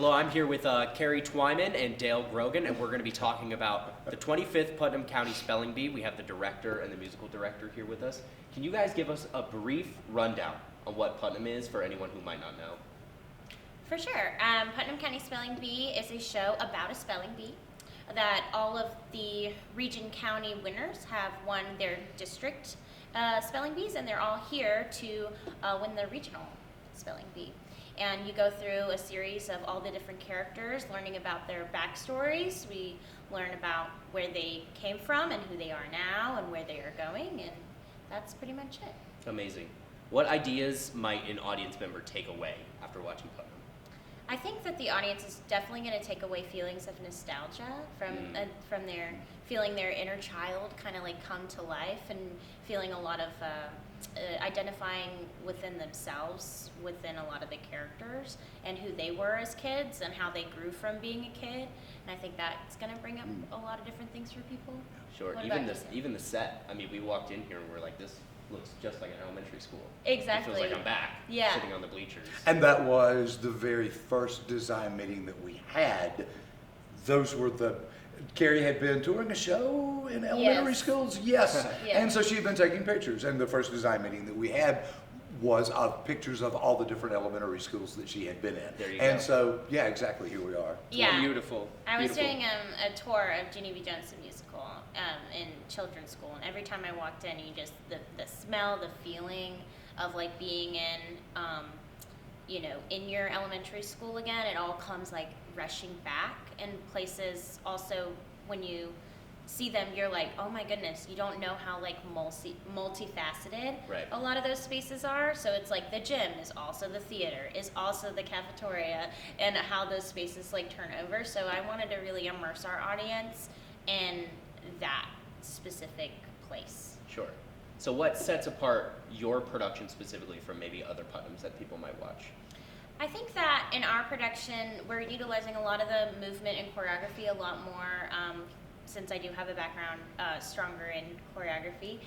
Hello, I'm here with Carrie Twyman and Dale Grogan, and we're going to be talking about the 25th Putnam County Spelling Bee. We have the director and the musical director here with us. Can you guys give us a brief rundown on what Putnam is for anyone who might not know? For sure. Putnam County Spelling Bee is a show about a spelling bee that all of the region county winners have won their district spelling bees, and they're all here to win the regional spelling bee. And you go through a series of all the different characters, learning about their backstories. We learn about where they came from and who they are now and where they are going, and that's pretty much it. Amazing. What ideas might an audience member take away after watching Putnam? I think that the audience is definitely going to take away feelings of nostalgia from their feeling their inner child kind of like come to life, and feeling a lot of identifying within themselves, within a lot of the characters, and who they were as kids and how they grew from being a kid. And I think that's going to bring up a lot of different things for people. Sure. What Even about this, you? even the set. I mean, we walked in here and we're like, this looks just like an elementary school. Exactly. It feels like I'm back, Yeah. sitting on the bleachers. And that was the very first design meeting that we had. Those were Carrie had been touring a show in elementary Yes. schools, yes. Yeah. And so she had been taking pictures, and the first design meeting that we had was of pictures of all the different elementary schools that she had been in. There you and go. so, yeah, exactly, here we are. Yeah. Beautiful. I was Beautiful. doing a tour of Jeannie B. Jones the musical in children's school, and every time I walked in, you just the smell, the feeling of like being in your elementary school again. It all comes like rushing back, and places also when you see them, you're like, oh my goodness, you don't know how like multifaceted Right. a lot of those spaces are. So it's like the gym is also the theater, is also the cafeteria, and how those spaces like turn over. So I wanted to really immerse our audience in that specific place. Sure. So what sets apart your production specifically from maybe other Putnams that people might watch? I think that in our production, we're utilizing a lot of the movement and choreography a lot more, since I do have a background stronger in choreography.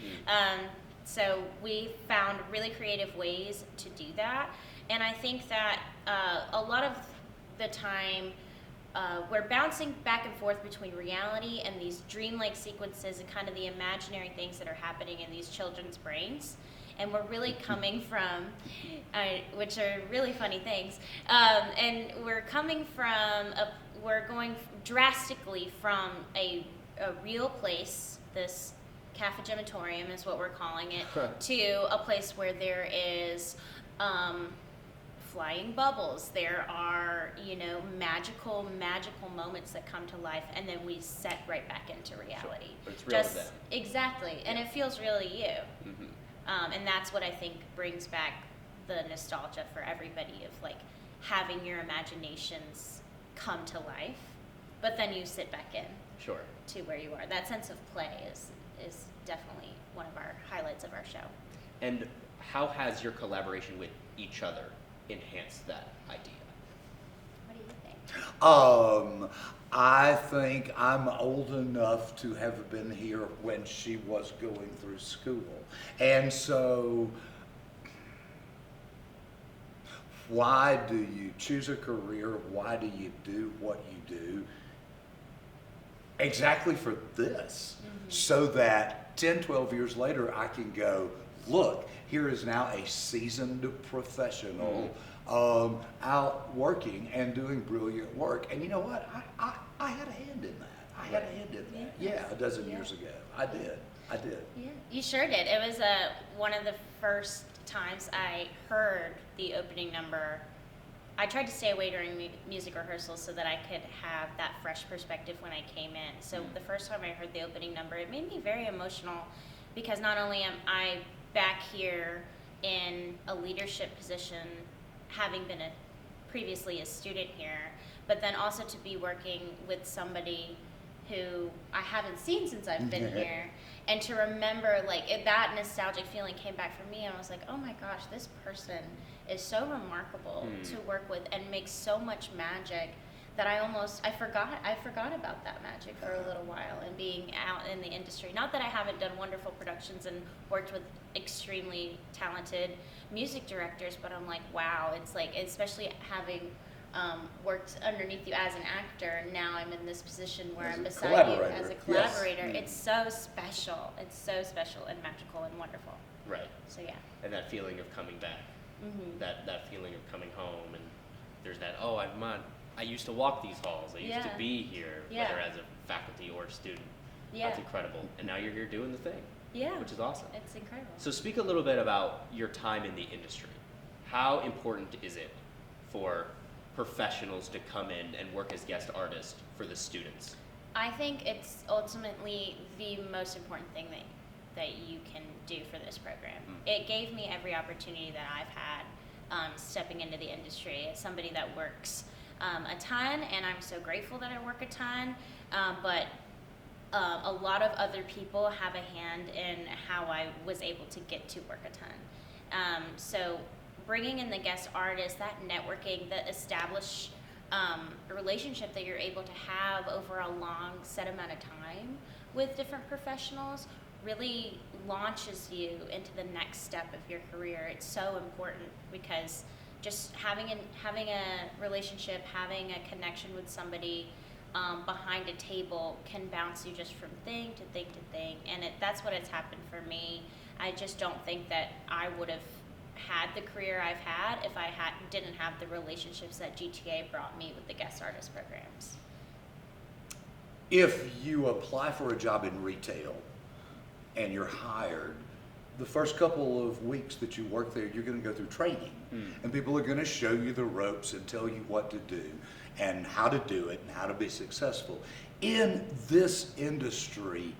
So we found really creative ways to do that. And I think that a lot of the time, we're bouncing back and forth between reality and these dreamlike sequences and kind of the imaginary things that are happening in these children's brains. And we're really coming from, which are really funny things, and we're going drastically from a real place, this cafegematorium is what we're calling it, to a place where there is flying bubbles. There are, magical moments that come to life, and then we set right back into reality. Sure. But it's real to them. Exactly, and it feels really you. Mm-hmm. And that's what I think brings back the nostalgia for everybody of like having your imaginations come to life, but then you sit back in Sure. to where you are. That sense of play is definitely one of our highlights of our show. And how has your collaboration with each other enhanced that idea? What do you think? I think I'm old enough to have been here when she was going through school. And so, why do you choose a career? Why do you do what you do? Exactly for this. So that 10, 12 years later, I can go, look, here is now a seasoned professional out working and doing brilliant work. And you know what? I had a hand in that. I had a hand in that. Yeah, a dozen years ago. I did. Yeah, you sure did. It was one of the first times I heard the opening number. I tried to stay away during music rehearsals so that I could have that fresh perspective when I came in. So the first time I heard the opening number, it made me very emotional, because not only am I back here in a leadership position, having been previously a student here, but then also to be working with somebody who I haven't seen since I've been here, and to remember that nostalgic feeling came back for me, and I was like, oh my gosh, this person is so remarkable to work with and makes so much magic that I forgot about that magic for a little while, and being out in the industry. Not that I haven't done wonderful productions and worked with extremely talented music directors, but I'm like, wow, it's like, especially having worked underneath you as an actor, and now I'm in this position where As I'm a beside you collaborator. as a Yes. collaborator. It's so special. It's so special and magical and wonderful. Right. So yeah. And that feeling of coming back, Mm-hmm. that feeling of coming home, and there's that, oh, I used to walk these halls, I used to Yeah. be here, Yeah. whether as a faculty or a student. Yeah. That's incredible. And now you're here doing the thing, Yeah. which is awesome. It's incredible. So speak a little bit about your time in the industry. How important is it for professionals to come in and work as guest artists for the students? I think it's ultimately the most important thing that you can do for this program. It gave me every opportunity that I've had stepping into the industry as somebody that works a ton, and I'm so grateful that I work a ton, but a lot of other people have a hand in how I was able to get to work a ton. So bringing in the guest artists, that networking, that establish a relationship that you're able to have over a long set amount of time with different professionals really launches you into the next step of your career. It's so important because just having a relationship, having a connection with somebody behind a table can bounce you just from thing to thing to thing, and that's what has happened for me. I just don't think that I would have had the career I've had if I didn't have the relationships that GTA brought me with the guest artist programs. If you apply for a job in retail and you're hired, the first couple of weeks that you work there, you're going to go through training. And people are going to show you the ropes and tell you what to do and how to do it and how to be successful. In this industry,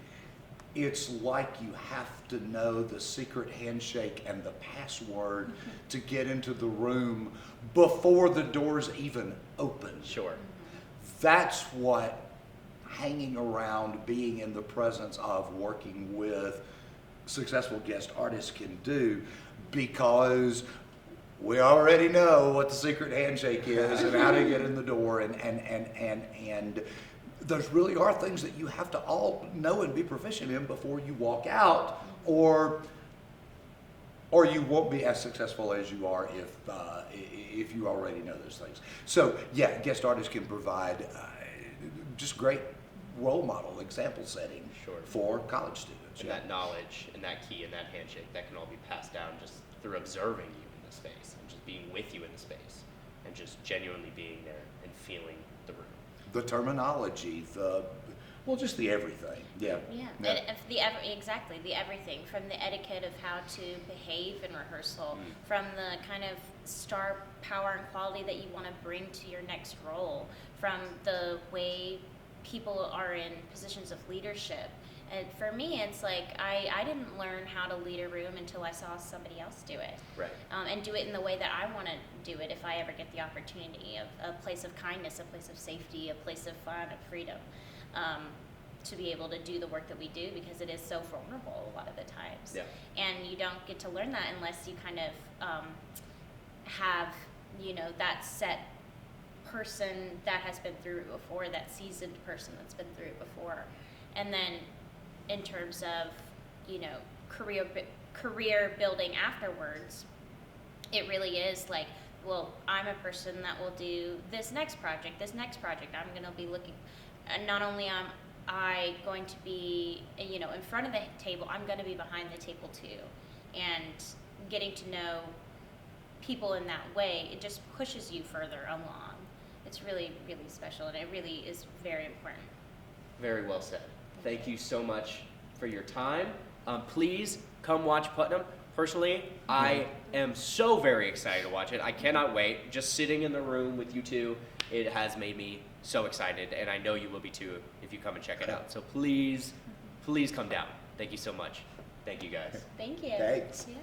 it's like you have to know the secret handshake and the password to get into the room before the doors even open. Sure. That's what hanging around, being in the presence of working with successful guest artists can do, because we already know what the secret handshake is and how to get in the door, and those really are things that you have to all know and be proficient in before you walk out, or you won't be as successful as you are if you already know those things. So yeah, guest artists can provide just great role model, example setting Sure. for college students. And that knowledge and that key and that handshake, that can all be passed down just through observing you in the space and just being with you in the space and just genuinely being there and feeling the room. The terminology, just the everything. Yeah. Yeah, Yeah. and exactly, the everything, from the etiquette of how to behave in rehearsal, from the kind of star power and quality that you want to bring to your next role, from the way people are in positions of leadership. And for me, it's like I didn't learn how to lead a room until I saw somebody else do it. Right. And do it in the way that I want to do it if I ever get the opportunity, of a place of kindness, a place of safety, a place of fun, of freedom, to be able to do the work that we do, because it is so vulnerable a lot of the times. Yeah. And you don't get to learn that unless you kind of have, that set person that has been through it before, that seasoned person that's been through it before. And then in terms of, career building afterwards, it really is like, well, I'm a person that will do this next project. I'm going to be looking, and not only am I going to be, in front of the table, I'm going to be behind the table too. And getting to know people in that way, it just pushes you further along. It's really, really special, and it really is very important. Very well said. Thank you so much for your time. Please come watch Putnam. Personally, I am so very excited to watch it. I cannot wait. Just sitting in the room with you two, it has made me so excited, and I know you will be too if you come and check it out. So please come down. Thank you so much. Thank you guys. Thank you. Thanks. Yeah.